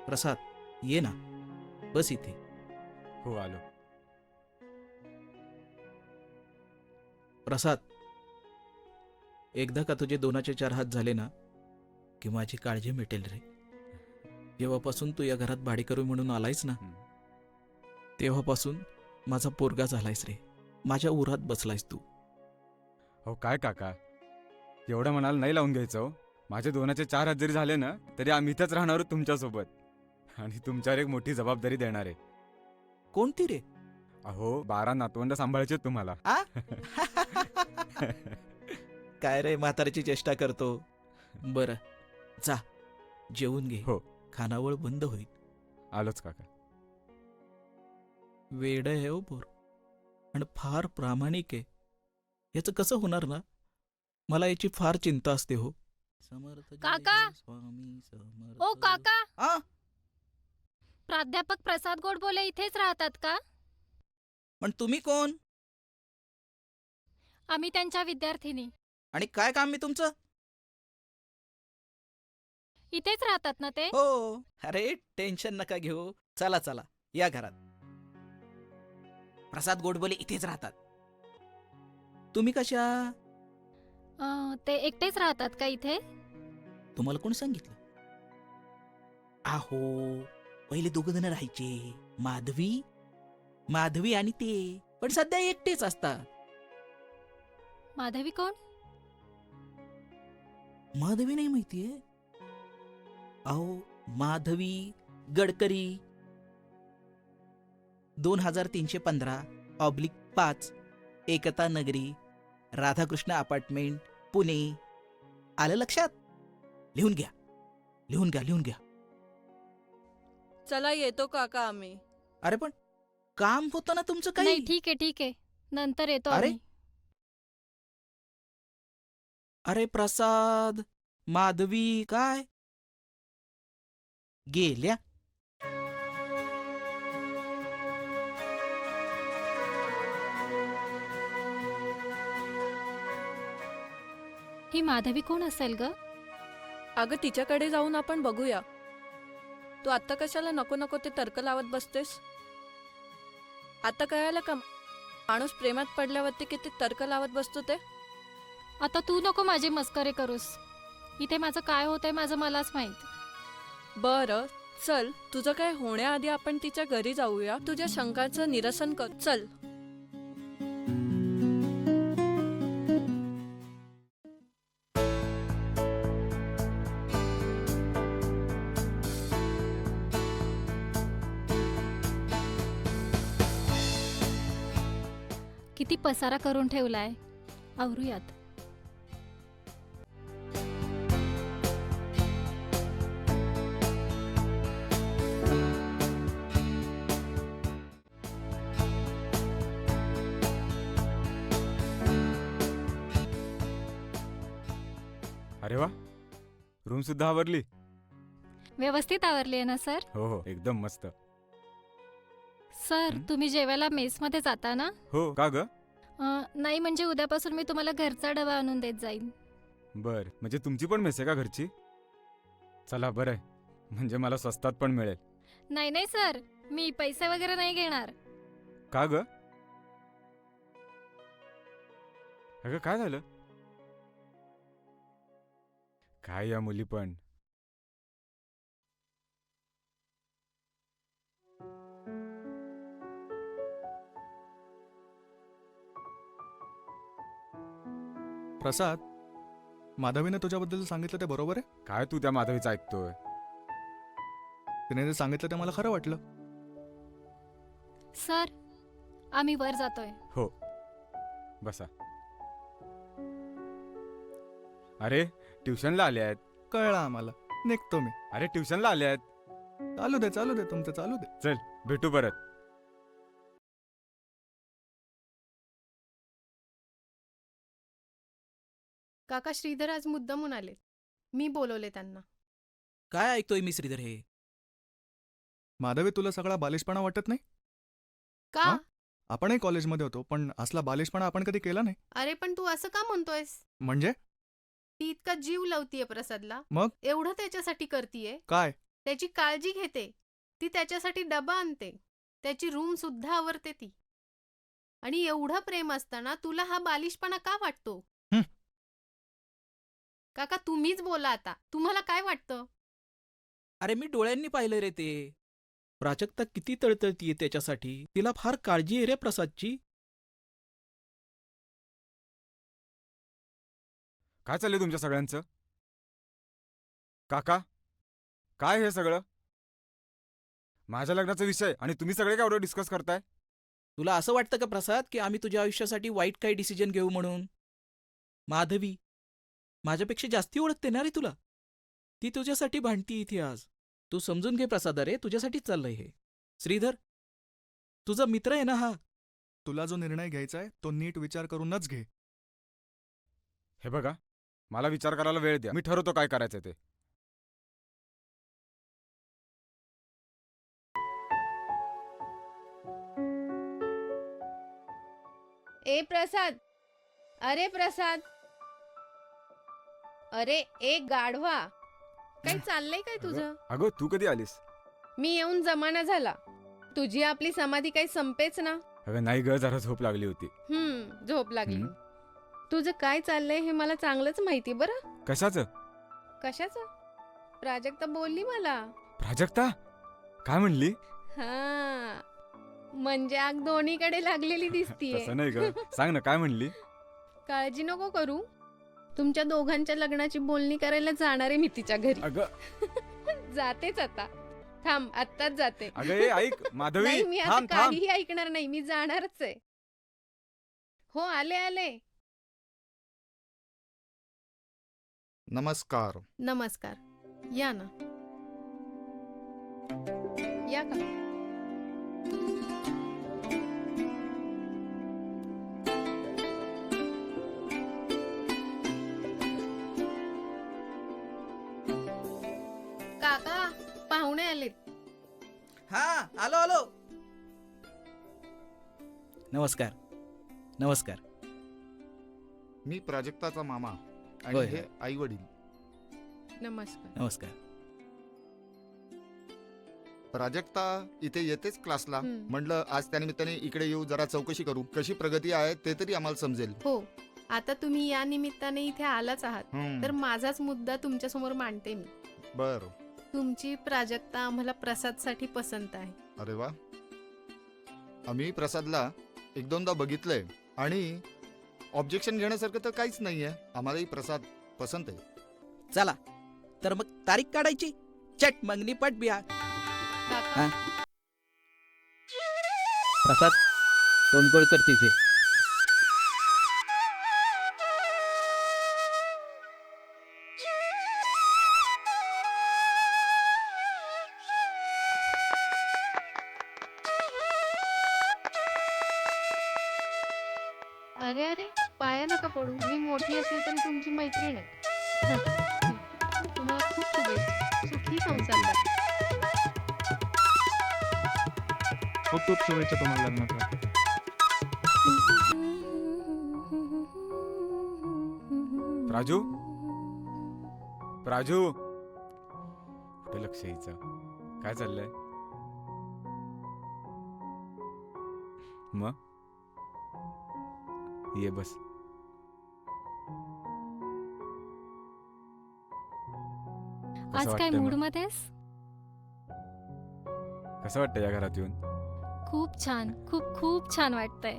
प्रसाद, ये ना, बस इथे. हो आलो. प्रसाद, एकदा का तुझे 2चे 4 हात झाले ना की माझी काळजी मिटेल रे. जेव्हापासून तू या घरात भाडेकरू म्हणून आलायस ना, तेव्हापासून माझा पोरगा झालायस रे. माझ्या उरात बसलायस तू. हो काय काका, एवढं मनाला नाही लावून घ्यायचं हो. माझे 2चे 4 हात जरी झाले ना तरी आम्ही इथंच राहणार आहोत तुमच्यासोबत, आणि तुमच्यावर एक मोठी जबाबदारी देणार आहे. कोणती रे? अहो 12 नातवंड सांभाळायचे आहेत तुम्हाला. आ? काय रे, म्हाताऱ्याची चेष्टा करतो. बरं, जा जेवून घे. हो. खानावळ बंद होईल. आलोच काका. वेड आहे हो पोर, आणि फार प्रामाणिक आहे. याचं कसं होणार ना, मला याची फार चिंता असते हो. समर्थ काका! स्वामी समर्थ. ओ काका, आ? प्राध्यापक प्रसाद गोडबोले इथेच राहतात का? पण तुम्ही कोण आम्ही त्यांच्या विद्यार्थिनी. आणि काय काम आहे तुमचं? इथेच राहतात ना ते? हो. अरे टेन्शन नका घेऊ. चला चला, या घरात. प्रसाद गोडबोले इथेच राहतात. तुम्ही कशा? ते एकटेच राहतात का इथे? तुम्हाला कोण सांगितलं? आहो, पहिले 2 जण राहायचे, माधवी आणि ते. पण सध्या एकटेच असतात. माधवी कोण? माधवी नाही माहितीये? अहो, माधवी गडकरी 2315/5 एकता नगरी, राधाकृष्ण अपार्टमेंट, पुणे. आलं लक्षात? लिहून घ्या, लिहून घ्या, लिहून घ्या. चला येतो काका आम्ही. अरे पण काम होतं ना तुमचं नाही, काही? ठीक आहे ठीक आहे, नंतर येतो अरे? आम्ही. अरे प्रसाद, माधवी काय गेल्या? ही माधवी कोण असेल ग? अगं तिच्याकडे जाऊन आपण बघूया. तू आत्ता कशाला नको नको ते तर्क लावत बसतेस? आता कळालं का माणूस प्रेमात पडल्यावरती किती तर्क लावत बसतो ते? आता तू नको माझे मस्करे करूस. इथे माझं काय होतंय माझं मलाच माहित. बरं चल, तुझं काय होण्याआधी आपण तिच्या घरी जाऊया. तुझ्या शंकाचं निरसन कर. चल. किती पसारा करून ठेवलाय. आवरूयात. अरे वा, रूम सुद्धा आवरली. व्यवस्थित आवरली आहे ना सर? हो हो, एकदम मस्त. सर, तुम्ही जेवायला मेसमध्ये जाता ना? हो का ग? नाही, म्हणजे उद्यापासून मी तुम्हाला घरचा डबा आणून देत जाईन. बर, म्हणजे तुमची पण मेस आहे का घरची? चला बरं आहे, म्हणजे मला स्वस्तात पण मिळेल. नाही नाही सर, मी पैसे वगैरे नाही घेणार. का ग? अगं काय झालं? काय या मुली पण. प्रसाद, माधवीने तुझ्याबद्दल सांगितलं ते बरोबर आहे? काय तू त्या माधवीचं ऐकतोय? तिने जे सांगितलं ते मला खरं वाटलं. सर, आम्ही वर जातोय. हो, बसा. अरे ट्युशनला आले आहेत. कळलं आम्हाला, निघतो मी. अरे ट्युशनला आले आहेत. चालू दे तुमचं चालू दे. चल भेटू परत. काका श्रीधर आज मुद्दामून आले. मी बोलवले त्यांना. काय ऐकतोय मी श्रीधर हे? माधवी, तुला सगळा बालिशपणा वाटत नाही? का? हा? आपणही कॉलेजमध्ये होतो, पण असला बालिशपणा आपण कधी केला नाही. अरे पण तू असं का म्हणतोयस? म्हणजे ती इतका जीव लावतीये प्रसादला. मग? एवढं त्याच्यासाठी करतीये. काय? त्याची काळजी घेते. ती त्याच्यासाठी डबा आणते. त्याची रूम सुद्धा आवरते ती. आणि एवढं प्रेम असताना तुला हा बालिशपणा का वाटतो? हं. काका तुम्हीच बोला आता. तुम्हाला काय वाटतं? अरे मी डोळ्यांनी पाहिलं रे ते. प्राजक्ता किती तळतळतीये त्याच्यासाठी. तिला फार काळजी आहे रे प्रसादची. काय चाललंय तुमच्या सगळ्यांचं? काका, काय हे सगळं? माझ्या लग्नाचा विषय आणि तुम्ही सगळे काय एवढं डिस्कस करताय? तुला असं वाटतं का प्रसाद की आम्ही तुझ्या आयुष्यासाठी वाईट काही डिसिजन घेऊ म्हणून? माधवी माझ्यापेक्षा जास्ती ओळखते ना रे तुला. ती तुझ्यासाठी भांडती इथे आज. तू समजून घे प्रसाद, अरे तुझ्यासाठीच चाललंय हे. श्रीधर, तुझा मित्र आहे ना हा. तुला जो निर्णय घ्यायचा आहे तो नीट विचार करूनच घे. हे बघा, मला विचार करायला वेळ द्या. मी ठरवतो काय करायचं ते. ए प्रसाद, अरे प्रसाद, अरे एक गाढवा, काही चाललंय काय तुझं? अगं तू कधी आलीस? मी येऊन जमाना झाला. तुझी आपली समाधी काही संपेच ना. अगं नाही ग, जरा झोप लागली होती. झोप लागली. हं? तुझं काय चाललंय हे मला चांगलंच माहिती बरं. कशाचं? कशाचं? प्राजक्ता बोलली मला. प्राजक्ता काय म्हणली? हा, म्हणजे आग दोन्हीकडे लागलेली दिसतीये. तसं नाही ग, सांग ना काय म्हणली? काळजी नको करू. तुमच्या दोघांच्या लग्नाची बोलणी करायला जाणार आहे मी तिच्या घरी. अगं जातेच आता. थांब, आत्ताच जाते. अगं ए, ऐक माधवी, नाही, मी आता थांब थांब. काहीही ऐकणार नाही. मी जाणारच आहे. हो, आले आले. नमस्कार. नमस्कार. या ना. या का? काका पाहुणे आलेत. हा, आलो आलो. नमस्कार. नमस्कार. मी प्राजक्ताचा मामा आणि होय, हे होय. आई वडील. नमस्कार. नमस्कार. प्राजक्ता इथे येतेच क्लासला. हं. म्हटलं आज त्यानिमित्ताने इकडे येऊ, जरा चौकशी करू, कशी प्रगती आहे ते तरी आम्हाला समजेल. हो, आता तुम्ही या निमित्ताने इथे आलाच आहात. हं, तर माझाच मुद्दा तुमच्यासमोर मांडते मी. बरं. तुमची प्राजक्ता आम्हाला प्रसादसाठी पसंत आहे. अरे वा. आम्ही प्रसादला एक दोनदा बघितलंय आणि ऑब्जेक्शन घेण्यासारखं तर काहीच नाहीये. आम्हालाही प्रसाद पसंत आहे. चला तर मग तारीख काढायची. चट मंगनी पट बिया. काका प्रसाद तोंडगोळ कर तिथे. अरे अरे पाया नका पडू. मी मोठी असेल तर तुमची मैत्रीण आहे. तुम्हाला खूप शुभेच्छा. सुखी संसार करा. खूप खूप शुभेच्छा तुम्हाला लग्नाच्या. प्राजू, प्राजू, कुठे लक्ष यायचं? काय चाललंय? मग ये बस. कसं आज काय वाटतंय मूड मग? मध्येस? कसं वाटतं या घरात येऊन? खूप छान, खूप खूप छान वाटतंय.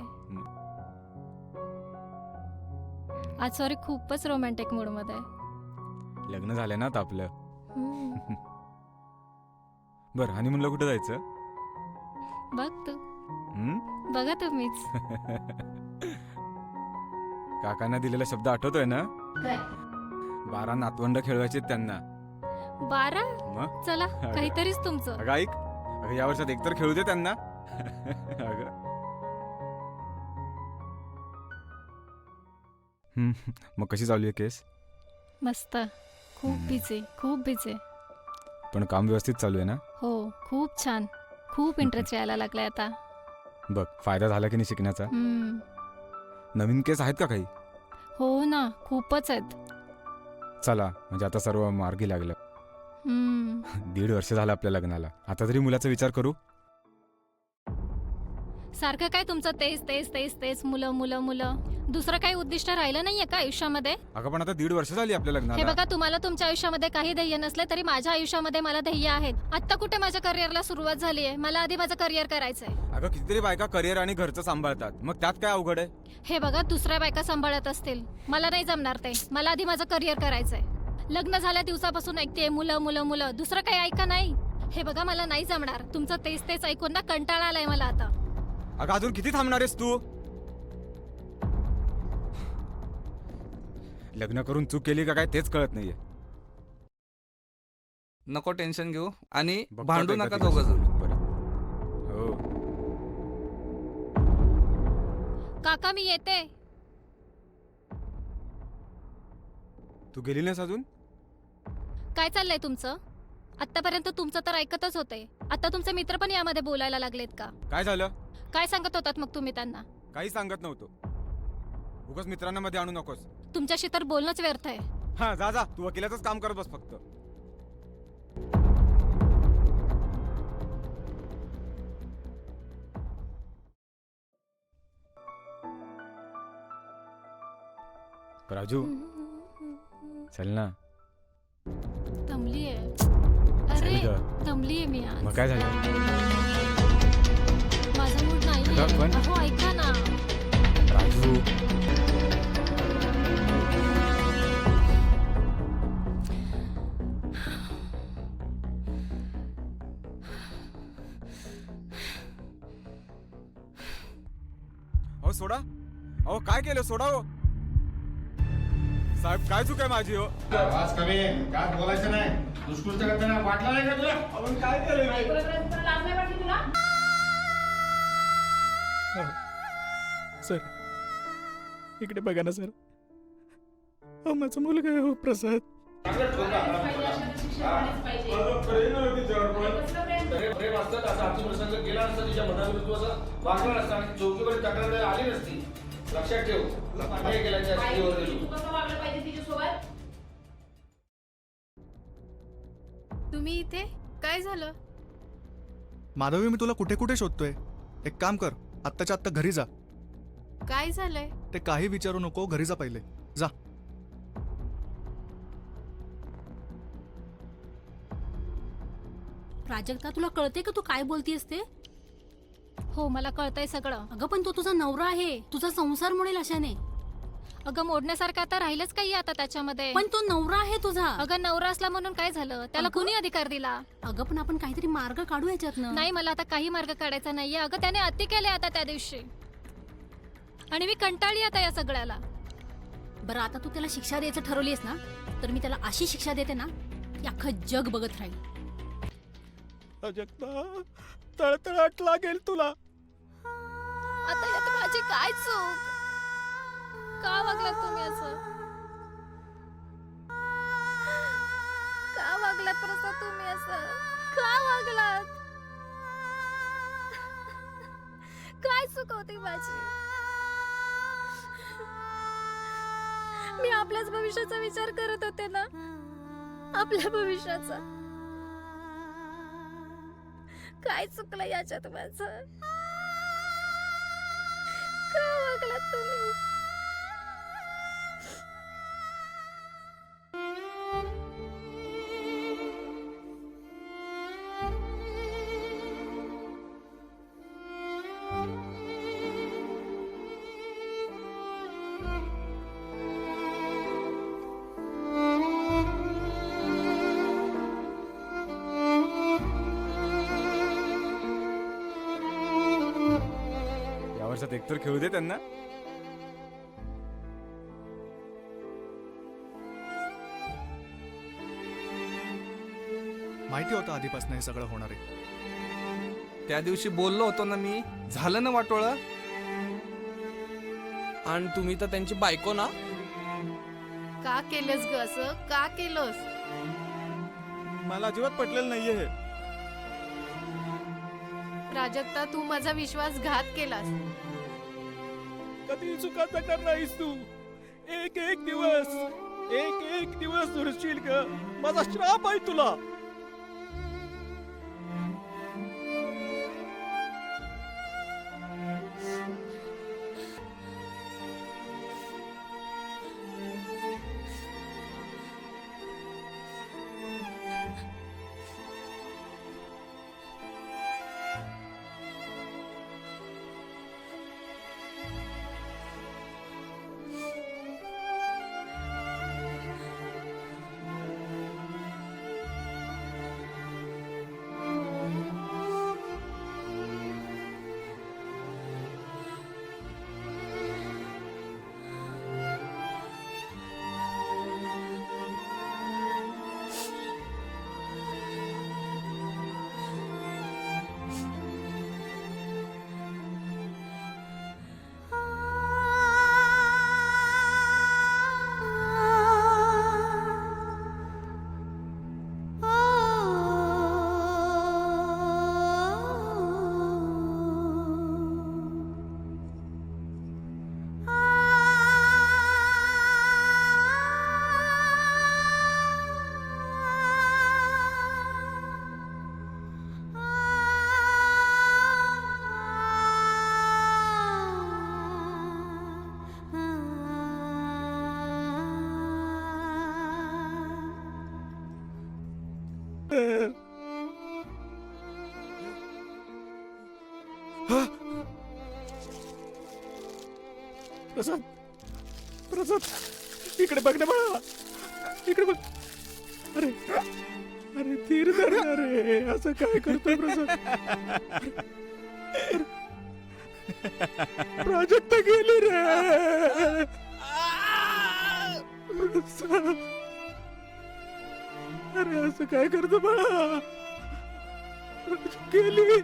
आज सॉरी खूपच रोमॅन्टिक मूड मध्ये आहे. लग्न झालंय ना आता आपलं. हम्म. बरं, हनीमूनला कुठं जायचं? बघ तू, हं? बघा तुम्हीच. काकांना दिलेला शब्द आठवतोय ना? 12 नातवंड खेळवायचे त्यांना. 12? मग चला काहीतरीच तुमचं. अगं ऐक, अगं या वर्षात एकतर खेळू दे त्यांना. अगं मग कशी चालू आहे केस? मस्त. खूप हम्म. बिझी, खूप बिझी. पण काम व्यवस्थित चालू आहे ना? हो, खूप छान. खूप इंटरेस्ट यायला लागलाय आता. बघ, फायदा झाला की नाही शिकण्याचा? हम्म. नवीन केस आहेत का काही? हो ना, खूपच आहेत. चला, म्हणजे आता सर्व मार्गी लागलं. हम्म. 1.5 वर्ष झालं आपल्या लग्नाला. आता तरी मुलाचा विचार करू. सारखं काय तुमचं तेच तेच तेच तेच मुलं मुलं मुलं. दुसरं काही उद्दिष्ट राहिलं नाहीये का आयुष्यामध्ये? अगं पण आता 1.5 वर्ष झाली आपल्या हे लग्नाला. बघा, तुम्हाला तुमच्या आयुष्यामध्ये काही ध्येय नसले तरी माझ्या आयुष्यामध्ये मला ध्येय आहेत. आत्ता कुठे माझ्या करिअरला सुरुवात झाली आहे. मला आधी माझं करिअर करायचंय. अगं कितीतरी बायका करिअर आणि घरचं सांभाळतात, मग त्यात काय अवघड आहे? हे बघा, दुसऱ्या बायका सांभाळत असतील, मला नाही जमणार ते. मला आधी माझं करिअर करायचंय. लग्न झाल्या दिवसापासून ऐकते मुलं मुलं मुलं. दुसरं काही ऐका नाही. हे बघा, मला नाही जमणार. तुमचं तेच तेच ऐकून ना कंटाळा आलाय मला आता. अगं अजून किती थांबणार आहेस तू? लग्न करून चूक केली का काय तेच कळत नाहीये. नको टेन्शन घेऊ आणि बघतो भांडू आता नका एकदा दोघं जण. तिच्यासोबत परत. हो. काका, मी येते. तू गेली नाहीस अजून? काय चाललंय तुमचं? आतापर्यंत तुमचं तर ऐकतच होते. आता तुमचे मित्र पण यामध्ये बोलायला लागलेत का? काय झालं? काय सांगत होतात मग तुम्ही त्यांना? काही सांगत नव्हतो. उगाच मित्रांना मध्ये आणू नकोस. तुमच्याशी तर बोलणंच व्यर्थ आहे. हा जा जा, तू वकिलाचंच काम करत बस फक्त. राजू चल ना. दमलीये. चल अरे ग. दमलीये मी आज. मग काय झालं? माझा मूड नाहीये. अगं, पण- अहो ऐका ना. राजू अहो सोडा. अहो काय केलं? सोडा हो. साहेब काय चूक आहे माझी? हो आवाज कमी काय बोलायचं नाही. दुष्कृत्य करताना वाटलं नाही का तुला? आपण काय केलं सर, इकडे बघा ना सर. अहो, माझा मुलगा आहे हो प्रसाद. प्रेम असतं असं आमचा प्रसंग गेला नसता, तिच्या मनाविरुद्ध असं वागला नसता आणि चौकीवर तक्रार द्यायला आली नसती. लक्षात ठेव. हे केल्याच्या स्त्रीवर गेलो. तुम्ही इथे काय झालं? माधवी, मी तुला कुठे कुठे शोधतोय. एक काम कर, आत्ताच्या आत्ता घरी जा. काय झालंय? ते काही विचारू नको, घरी जा पहिले. जा. प्राजक्ता, तुला कळते का तू काय बोलतीयस ते? हो, मला कळतंय सगळं. अगं पण तो तुझा नवरा आहे. तुझा संसार मोडेल अशाने. अगं, मोडण्यासारखं आता राहिलंच काही आता त्याच्यामध्ये. पण तो नवरा आहे तुझा. अगं, नवरा असला म्हणून काय झालं? त्याला अगं- कुणी अधिकार दिला? अगं पण आपण काहीतरी मार्ग काढू याच्यातनं. नाही, मला आता काही मार्ग काढायचा नाहीये. अगं, त्याने अति केले आता त्या दिवशी आणि मी कंटाळली आता या सगळ्याला. बरं, आता तू त्याला शिक्षा द्यायचं ठरवलीस ना, तर मी त्याला अशी शिक्षा देते ना की अख्खं जग बघत राहील. अजक्ता, तळतळाट लागेल तुला. आता यात माझी काय चूक? का वागलात तुम्ही असं? का वागलात प्रसाद तुम्ही असं? का वागलात? काय चूक होती माझी? मी आपल्याच भविष्याचा विचार करत होते ना, आपल्या भविष्याचा. काय चुकलं याच्यात माझं? का वागलात तुम्ही? या वर्षात एकतर खेळू दे त्यांना. माहिती होतं आधीपासून हे सगळं होणार आहे. त्या दिवशी बोललो होतो ना मी. झालं ना वाटोळं. आणि तुम्ही तर त्यांची बायको ना. का केलंस ग असं? का केलंस? मला अजिबात पटलेलं नाहीये हे. प्राजक्ता, तू माझा विश्वासघात केलास. कधी चुका करणार नाहीस तू. एक एक दिवस एक एक दिवस दुरशील ग, माझा श्राप आहे तुला. प्रसाद, प्रसाद, इकडे बघ ना बाळा, इकडे बघ. अरे अरे धीर धर ना रे, असं काय करतोय प्रसाद? प्राजक्त गेली रे. प्रसाद, अरे असं काय करतो बाळा? गेली.